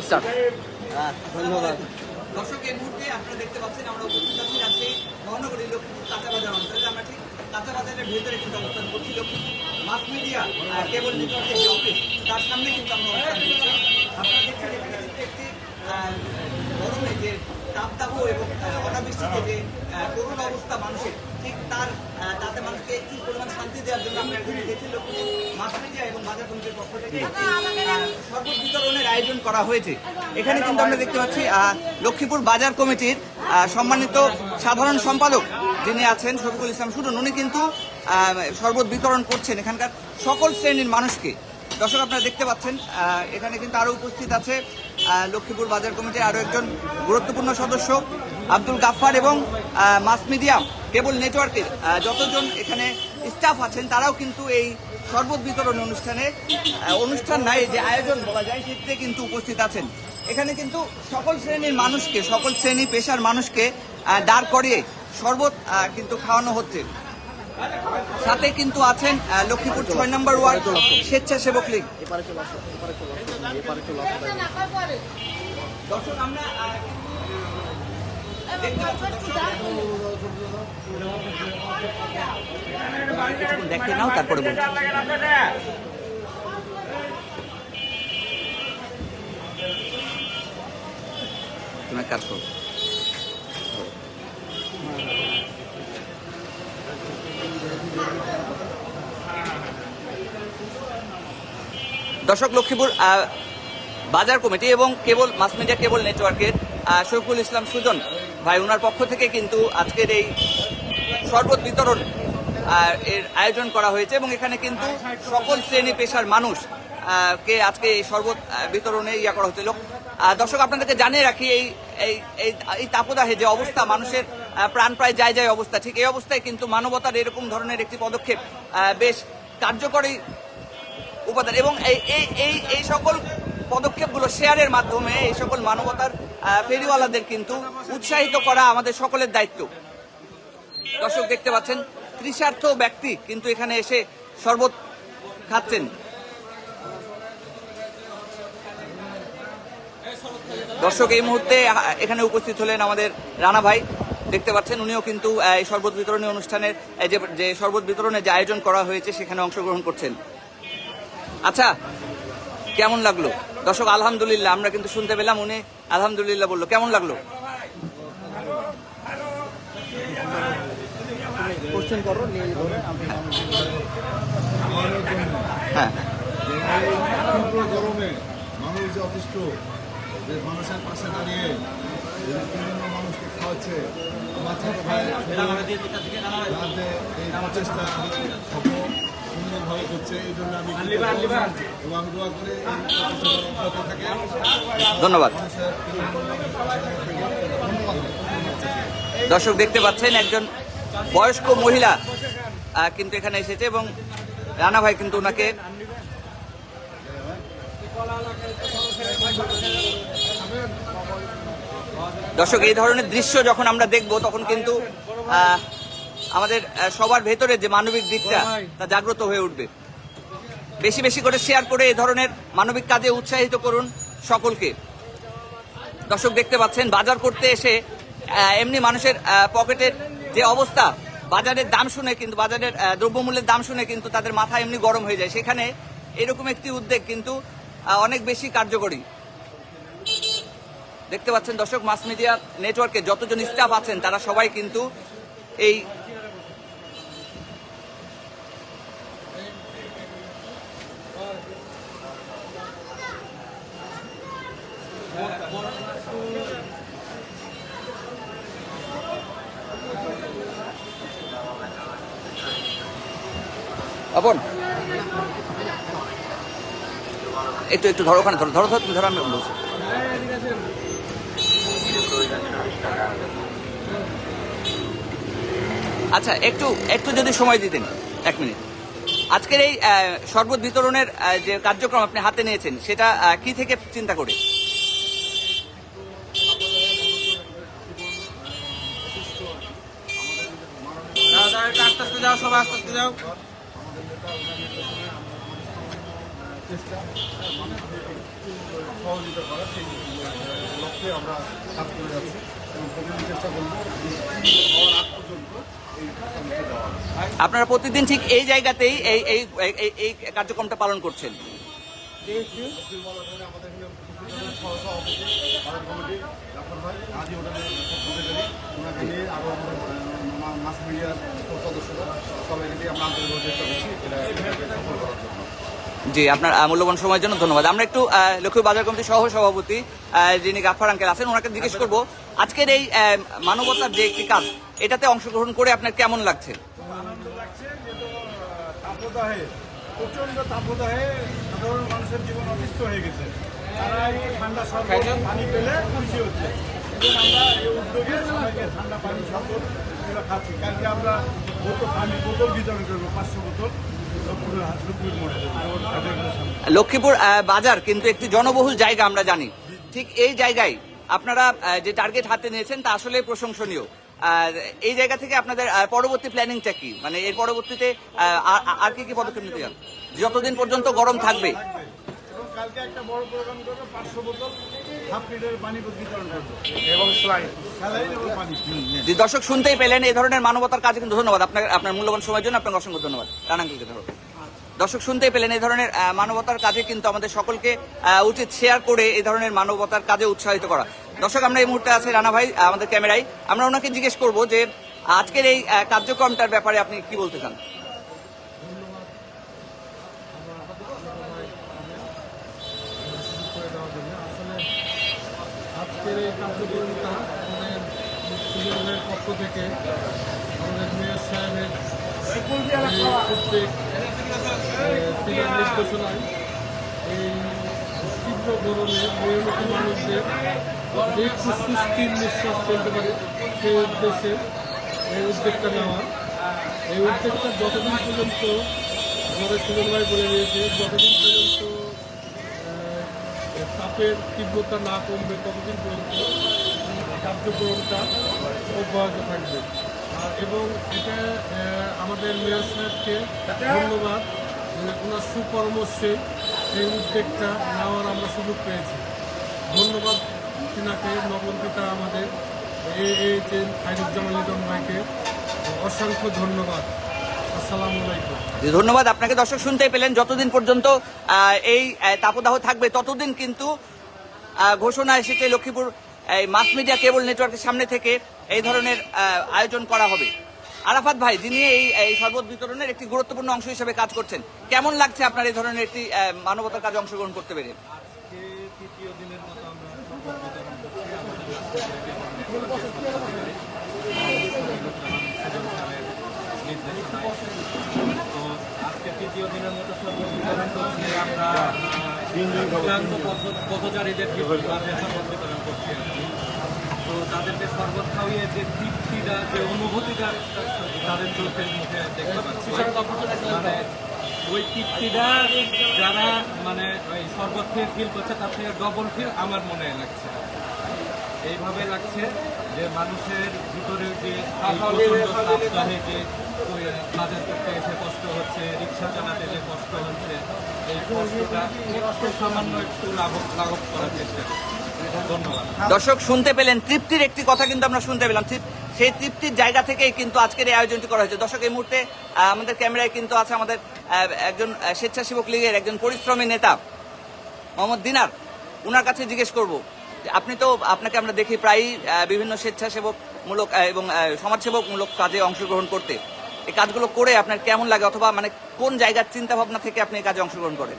Start. ধন্যবাদ। দর্শক, এই মুহূর্তে আপনারা দেখতে পাচ্ছেন আমরা উপস্থিত আছি আজকে মহানগরীর লক্ষ্মীপুর কাঁচা বাজার অঞ্চলে। আমরা ঠিক কাঁচা বাজারের ভেতরে কিন্তু অবস্থান করছি। লক্ষ্মীপুর মাস মিডিয়া কেবল নেটওয়ার্কের যে অফিস, তার সামনে কিন্তু আমরা অবস্থান করছি। আপনারা দেখছেন এখানে কিন্তু একটি গরমে যে তাপদাহ এবং অনাবৃষ্টিতে যে করুণ অবস্থা মানুষের, ঠিক তাতে মানুষকে একটু পরিমাণ শান্তি দেওয়ার জন্য আমরা এখানে দেখছি লক্ষ্মীপুর মাস মিডিয়া এবং বাজার কমিটির পক্ষ থেকে শরবত বিতরণের আয়োজন করা হয়েছে। এখানে কিন্তু আমরা দেখতে পাচ্ছি লক্ষ্মীপুর বাজার কমিটির সম্মানিত সাধারণ সম্পাদক যিনি আছেন শফিকুল ইসলাম সুজন, উনি কিন্তু শরবত বিতরণ করছেন এখানকার সকল শ্রেণীর মানুষকে। দর্শক, আপনারা দেখতে পাচ্ছেন এখানে কিন্তু আরো উপস্থিত আছে লক্ষ্মীপুর বাজার কমিটির আরো একজন গুরুত্বপূর্ণ সদস্য আব্দুল গাফফার এবং মাস মিডিয়া কেবল নেটওয়ার্কের যতজন এখানে স্টাফ আছেন তারাও কিন্তু এই শরবত বিতরণ অনুষ্ঠান নাই যে আয়োজন বলা যায় সেটিতে কিন্তু উপস্থিত আছেন। এখানে কিন্তু সকল শ্রেণীর মানুষকে, সকল শ্রেণী পেশার মানুষকে দাঁড় করিয়ে শরবত কিন্তু খাওয়ানো হচ্ছে। সাথে কিন্তু আছেন লক্ষ্মীপুর 6 নম্বর ওয়ার্ড স্বেচ্ছাসেবক লীগ। দেখে নাও, তারপরে বলছি। তুমি কাজ করো। দর্শক, লক্ষ্মীপুর বাজার কমিটি এবং কেবল মাস মিডিয়া কেবল নেটওয়ার্কের শফিকুল ইসলাম সুজন ভাই, ওনার পক্ষ থেকে কিন্তু আজকের এই শরবত বিতরণ এর আয়োজন করা হয়েছে এবং এখানে কিন্তু সকল শ্রেণী পেশার মানুষ কে আজকে এই শরবত বিতরণে করা হচ্ছে। দর্শক, আপনাদেরকে জানিয়ে রাখি এই তাপদাহে যে অবস্থা, মানুষের প্রাণ প্রায় যায় অবস্থা, ঠিক এই অবস্থায় কিন্তু মানবতার এরকম ধরনের একটি পদক্ষেপ বেশ কার্যকরী উপাদান এবং এই সকল পদক্ষেপগুলো শেয়ারের মাধ্যমে এই সকল মানবতার ফেরিওয়ালাদের কিন্তু উৎসাহিত করা আমাদের সকলের দায়িত্ব। দর্শক, দেখতে পাচ্ছেন তৃষার্থ ব্যক্তি কিন্তু এখানে এসে শরবত খাচ্ছেন। দর্শক, এই মুহূর্তে এখানে উপস্থিত হলেন আমাদের রানা ভাই, দেখতে পাচ্ছেন উনিও কিন্তু এই শরবত বিতরণী অনুষ্ঠানের যে শরবত বিতরণের যে আয়োজন করা হয়েছে সেখানে অংশগ্রহণ করছেন। আচ্ছা, কেমন লাগলো? দর্শক, আলহামদুলিল্লাহ আমরা কিন্তু শুনতে পেলাম, উনি আলহামদুলিল্লাহ বললো। কেমন লাগলো? হ্যাঁ, গরমে মানুষ যে অতিষ্ঠ, যে মানুষের পাশে দাঁড়িয়ে বিভিন্ন মানুষকে খাওয়াচ্ছে, আমার ছোট ভাই এই প্রচেষ্টা সুন্দরভাবে করছে, এই জন্য আমি এবং দোয়া করে থাকে। ধন্যবাদ। দর্শক, দেখতে পাচ্ছেন একজন বয়স্ক মহিলা কিন্তু এখানে এসেছে এবং রানা ভাই কিন্তু ওনাকে দর্শক, এই ধরনের দৃশ্য যখন আমরা দেখব তখন কিন্তু আমাদের সবার ভেতরে যে মানবিক দিকটা তা জাগ্রত হয়ে উঠবে। বেশি বেশি করে শেয়ার করে এই ধরনের মানবিক কাজে উৎসাহিত করুন সকলকে। দর্শক, দেখতে পাচ্ছেন বাজার করতে এসে এমনি মানুষের পকেটের যে অবস্থা, বাজারের দাম শুনে কিন্তু, বাজারের দ্রব্যমূল্যের দাম শুনে কিন্তু তাদের মাথা এমনি গরম হয়ে যায়। সেখানে এরকম একটি উদ্যোগ কিন্তু অনেক বেশি কার্যকরী। দেখতে পাচ্ছেন দর্শক, মাস মিডিয়া নেটওয়ার্কে যতজন স্টাফ আছেন তারা সবাই কিন্তু এই আপন একটু ধরো, ওখানে ধরো তুমি ধরো, আমি বলছি। আচ্ছা, একটু যদি সময় দিতেন 1 মিনিট। আজকের এই শরবত বিতরণের যে কার্যক্রম আপনি হাতে নিয়েছেন সেটা কি থেকে চিন্তা করে? আস্তে আস্তে যাও, সবাই আস্তে আস্তে যাও। চেষ্টা মানুষকে একটু সহযোগিতা করা সেই লক্ষ্যে আমরা কাজ করে যাচ্ছি এবং প্রতিদিন চেষ্টা করবো বৃষ্টি হওয়ার আগ পর্যন্ত এই কাজটি দেওয়া হবে। আপনারা প্রতিদিন ঠিক এই জায়গাতেই এই এই এই- এই কার্যক্রমটা পালন করছেন। আমাদের এখানে সহসভাপতি পালন কমিটি ডাক্তার ভাই আজই হোটেলের সেক্রেটারি ওনাকে নিয়ে আরও আমাদের মাস মিডিয়ার সদস্যরা সবাইকে দিয়ে আমরা আন্তরিক চেষ্টা করছি এটাকে সফল করার জন্য। জি, আপনার মূল্যবান সময়ের জন্য ধন্যবাদ। আমরা একটু লক্ষ্মী বাজার কমিটির সহ সভাপতি যিনি গাফফার আঙ্কেল আছেন ওনাকে জিজ্ঞেস করব আজকের এই মানবতার যে একটি কাজ এটাতে অংশগ্রহণ করে আপনার কেমন লাগছে? আনন্দ লাগছে যেহেতু তাপদাহে প্রচণ্ড তাপদাহে সাধারণ মানুষের জীবন অতিষ্ঠ হয়ে গেছে। তারা এই ঠান্ডা শরবত পানি পেলে খুশি হচ্ছে এবং আমরা এই উদ্যোগে সবাইকে ঠান্ডা পানি শরবত এগুলো খাচ্ছি। কালকে আমরা পানির বোতল বিতরণ করবো 500 বোতল লক্ষ্মীপুর মোড়ে লক্ষ্মীপুর বাজার কিন্তু একটি জনবহুল জায়গা আমরা জানি। ঠিক এই জায়গায় আপনারা যে টার্গেট হাতে নিয়েছেন তা আসলে প্রশংসনীয়। আর এই জায়গা থেকে আপনাদের পরবর্তী প্ল্যানিংটা কি, মানে এর পরবর্তীতে আর কি কি পদক্ষেপ নিতে চান যতদিন পর্যন্ত গরম থাকবে? এবং কালকে একটা বড় প্রোগ্রাম করবো 500 বোতল হাফ লিটারের পানি বিতরণ করবো এবং স্লাইড স্যালাইন এবং পানি। যে দর্শক শুনতেই পেলেন এই ধরনের মানবতার কাজে কিন্তু ধন্যবাদ আপনার মূল্যবান সময়ের জন্য আপনাকে অসংখ্য ধন্যবাদ। রানাঙ্কিলকে ধরো। দর্শক শুনতেই পেলেন এই ধরনের মানবতার কাজে কিন্তু আমাদের সকলকে উচিত শেয়ার করে এই ধরনের মানবতার কাজে উৎসাহিত করা। দর্শক আমরা এই মুহূর্তে আছে রানা ভাই আমাদের ক্যামেরায়, আমরা ওনাকে জিজ্ঞেস করব যে আজকের এই কার্যক্রমটার ব্যাপারে আপনি কি বলতে চান? আজকের এই কার্যক্রমটা আমাদের মুক্তিযোদ্ধাদের পক্ষ থেকে আমাদের মেয়র সাহেবের প্রত্যেক দিনের নির্দেশনায় এই তীব্র গরমে মেয়মুখী মানুষদের যে একটু সুস্থির নিঃশ্বাস ফেলতে পারে সেই উদ্দেশ্যে এই উদ্যোগটা নেওয়া। এই উদ্যোগটা যতদিন পর্যন্ত আমাদের সুজন ভাই বলে দিয়েছে যতদিন পর্যন্ত তাপের তীব্রতা না কমবে ততদিন পর্যন্ত কার্যক্রমটা অব্যাহত থাকবে। এবং এটা আমাদের মেয়র সাহেবকে ধন্যবাদ, ওনার সুপরামর্শে এই উদ্যোগটা নেওয়ার আমরা সুযোগ পেয়েছি। ধন্যবাদ তিনাকে, নগর পিতা আমাদের এইচএম খায়রুজ্জামান লিটন ভাইকে অসংখ্য ধন্যবাদ। আসসালামু আলাইকুম। ধন্যবাদ আপনাকে। দর্শক শুনতেই পেলেন যতদিন পর্যন্ত এই তাপদাহ থাকবে ততদিন কিন্তু ঘোষণা এসেছে লক্ষ্মীপুর এই মাস মিডিয়া কেবল নেটওয়ার্কের সামনে থেকে এই ধরনের আয়োজন করা হবে। আরাফাত ভাই যিনি এই শরবত বিতরণের একটি গুরুত্বপূর্ণ অংশ হিসেবে কাজ করছেন, কেমন লাগছে আপনার এই ধরনের একটি মানবতার কাজে অংশগ্রহণ করতে পেরে? আজকে তৃতীয় দিনের মতো আমরা শরবত বিতরণ করছি আমাদের তো আজকে তৃতীয় দিনের মতো শরবত বিতরণ করছি আমরা দিব্যাঙ্গ পথচারীদের শরবত বিতরণ করছি আর কি। তো তাদেরকে শরবত খাওয়িয়ে যে তৃপ্তিটা, যে অনুভূতিটা তাদের চোখের মুখে দেখতে পাচ্ছি, মানে ওই তৃপ্তিটা যারা মানে ওই শরবত খেয়ে ফিল করছে তার থেকে ডবল ফিল আমার মনে লাগছে। এইভাবে লাগছে যে মানুষের ভিতরে যে সপ্তাহে যে বাজার করতে এসে কষ্ট হচ্ছে, রিক্সা চালাতে যে কষ্ট হচ্ছে, এই কষ্টটা একটু সামান্য একটু লাঘব করার চেষ্টা করছে। ধন্যবাদ। দর্শক শুনতে পেলেন তৃপ্তির একটি কথা কিন্তু আমরা শুনতে পেলাম। সেই তৃপ্তির জায়গা থেকেই কিন্তু আজকের এই আয়োজনটি করা হয়েছে। দর্শক এই মুহূর্তে আমাদের ক্যামেরায় কিন্তু আছে আমাদের একজন স্বেচ্ছাসেবক লীগের একজন পরিশ্রমী নেতা মোহাম্মদ দিনার। ওনার কাছে জিজ্ঞেস করব, আপনাকে আমরা দেখি প্রায়ই বিভিন্ন স্বেচ্ছাসেবকমূলক এবং সমাজসেবকমূলক কাজে অংশগ্রহণ করতে। এই কাজগুলো করে আপনার কেমন লাগে, অথবা মানে কোন জায়গার চিন্তা ভাবনা থেকে আপনি এই কাজে অংশগ্রহণ করেন?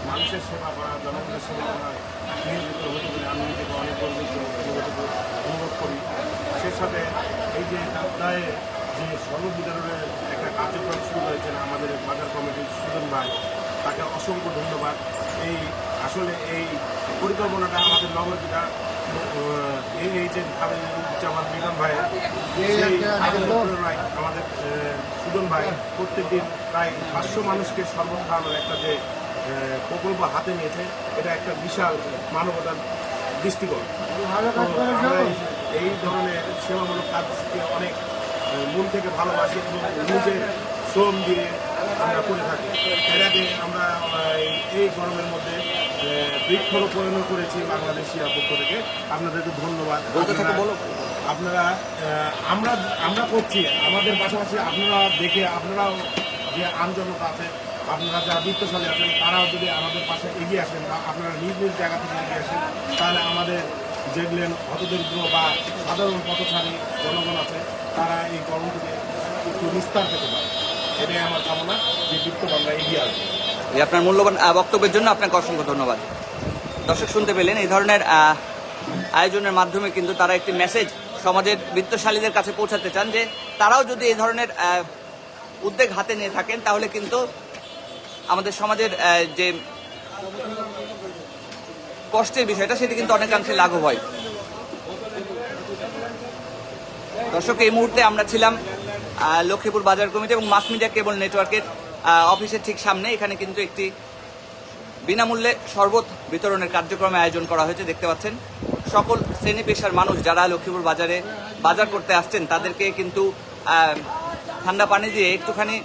মানুষের সেবা করা, জনগণের সেবা করা নিয়োজিত হতে পারে আমি নিজেকে অনেক গর্বিত অনুভব করি। সেই সাথে এই যে সপ্তাহে যে সর্ববিতরণের একটা কার্যক্রম শুরু হয়েছে আমাদের বাজার কমিটির সুজন ভাই, তাকে অসংখ্য ধন্যবাদ। আসলে এই পরিকল্পনাটা আমাদের নগরপিতা খায়রুজ্জামান লিটন ভাইয়ের আমাদের সুজন ভাই প্রত্যেকদিন প্রায় 500 মানুষকে শরবত খাওয়ানোর একটা যে প্রকল্প হাতে নিয়েছে, এটা একটা বিশাল মানবতার দৃষ্টিকোণ। এই ধরনের সেবামূলক কাজকে অনেক মন থেকে ভালোবাসি এবং নিজের শ্রম দিয়ে আমরা করে থাকি। এর আগে আমরা এই গরমের মধ্যে বৃক্ষরোপণও করেছি বাংলাদেশিরা পক্ষ থেকে। আপনাদেরকে ধন্যবাদ। আপনারা আমরা করছি, আমাদের পাশাপাশি আপনারা দেখে আপনারাও যে আমজনতা আছে, আপনারা যারা বৃত্তশালী আছেন তারাও যদি আমাদের পাশে এগিয়ে আসেন বা আপনারা নিজ নিজ জায়গা থেকে এগিয়ে আসেন, তাহলে আমাদের যেগুলো হতদরিদ্র বা সাধারণ পথচারী জনগণ আছে তারা এই গরম থেকে একটু নিস্তার পেতে পারে। এটাই আমার কামনা যে বৃত্ত আমরা এগিয়ে আসবো। এই আপনার মূল্যবান বক্তব্যের জন্য আপনাকে অসংখ্য ধন্যবাদ। দর্শক শুনতে পেলেন, এই ধরনের আয়োজনের মাধ্যমে কিন্তু তারা একটি মেসেজ সমাজের বৃত্তশালীদের কাছে পৌঁছাতে চান যে তারাও যদি এই ধরনের উদ্যোগ হাতে নিয়ে থাকেন তাহলে কিন্তু আমাদের সমাজের যে কষ্টের বিষয়টা সেটি কিন্তু অনেকাংশে লাঘব হয়। দর্শক, এই মুহূর্তে আমরা ছিলাম লক্ষ্মীপুর বাজার কমিটি এবং মাস মিডিয়া কেবল নেটওয়ার্কের অফিসের ঠিক সামনে। এখানে কিন্তু একটি বিনামূল্যে শরবত বিতরণের কার্যক্রমে আয়োজন করা হয়েছে। দেখতে পাচ্ছেন সকল শ্রেণী পেশার মানুষ যারা লক্ষ্মীপুর বাজারে বাজার করতে আসছেন তাদেরকে কিন্তু ঠান্ডা পানি দিয়ে একটুখানি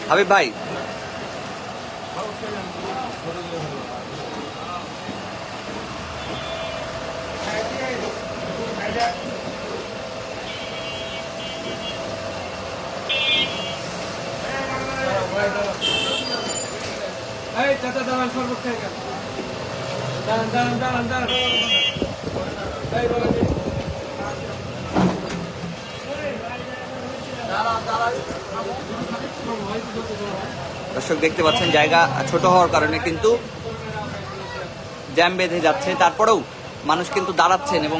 হাবিব ভাই, এই চাচা দাঁড়ান, শরবত খেয়ে গেল। দাঁড়ান। এই বলেন দর্শক দেখতে পাচ্ছেন জায়গা ছোট হওয়ার কারণে কিন্তু জ্যাম বেঁধে যাচ্ছে, তারপরেও মানুষ কিন্তু দাঁড়াচ্ছেন এবং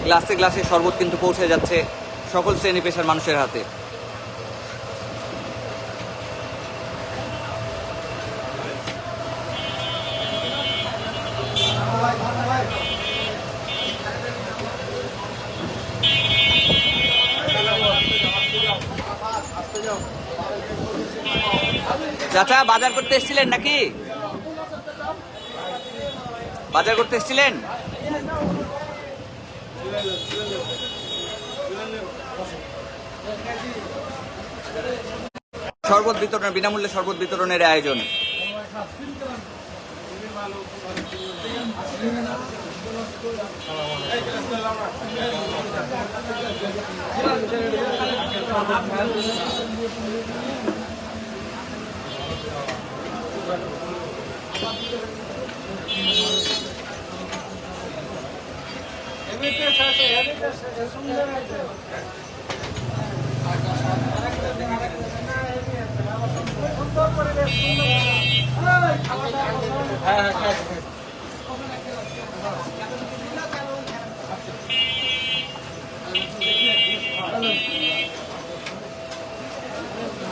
গ্লাসে গ্লাসে শরবত কিন্তু পৌঁছে যাচ্ছে সকল শ্রেণী পেশার মানুষের হাতে। চাচা, বাজার করতে এসেছিলেন নাকি? বাজার করতে এসেছিলেন? শরবত বিতরণ, বিনামূল্যে শরবত বিতরণের আয়োজন।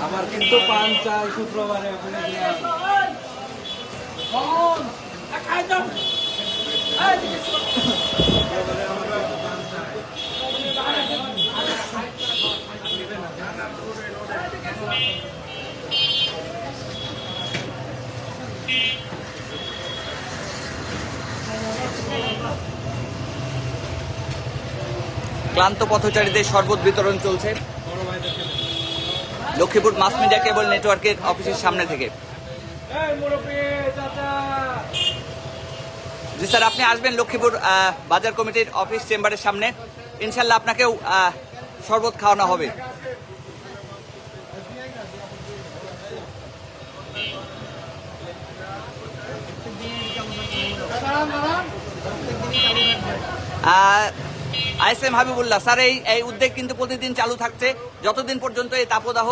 আমার কিন্তু পান চাই শুক্রবারে ওখানে দিলাম। ক্লান্ত পথচারীদের শরবত বিতরণ চলছে লক্ষ্মীপুর মাস মিডিয়া কেবল নেটওয়ার্কের অফিসের সামনে থেকে। জি স্যার, আপনি আসবেন লক্ষ্মীপুর বাজার কমিটির অফিস চেম্বারের সামনে, ইনশাল্লাহ আপনাকেও শরবত খাওয়ানো হবে। আইএসএম হাবিবুল্লাহ স্যার, এই উদ্যোগ কিন্তু প্রতিদিন চালু থাকছে যতদিন পর্যন্ত এই তাপদাহ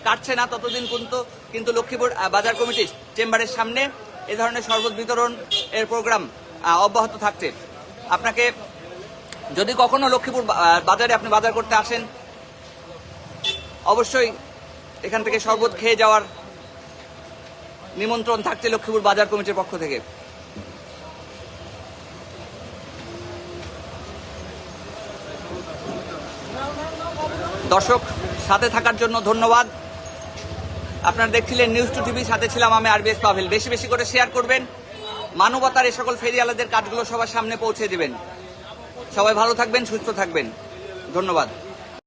কাটছে না, ততদিন কিন্তু লক্ষ্মীপুর বাজার কমিটির চেম্বারের সামনে এই ধরনের শরবত বিতরণ এর প্রোগ্রাম অব্যাহত থাকছে। আপনাকে যদি কখনো লক্ষ্মীপুর বাজারে আপনি বাজার করতে আসেন, অবশ্যই এখান থেকে শরবত খেয়ে যাওয়ার নিমন্ত্রণ থাকছে লক্ষ্মীপুর বাজার কমিটির পক্ষ থেকে। দর্শক, সাথে থাকার জন্য ধন্যবাদ। আপনারা দেখছিলেন নিউজ2 টিভি, সাথে ছিলাম আমি আরবিএস পাভেল। বেশি বেশি করে শেয়ার করবেন, মানবতার এই সকল ফেরিওয়ালাদের কাজগুলো সবার সামনে পৌঁছে দিবেন। সবাই ভালো থাকবেন, সুস্থ থাকবেন। ধন্যবাদ।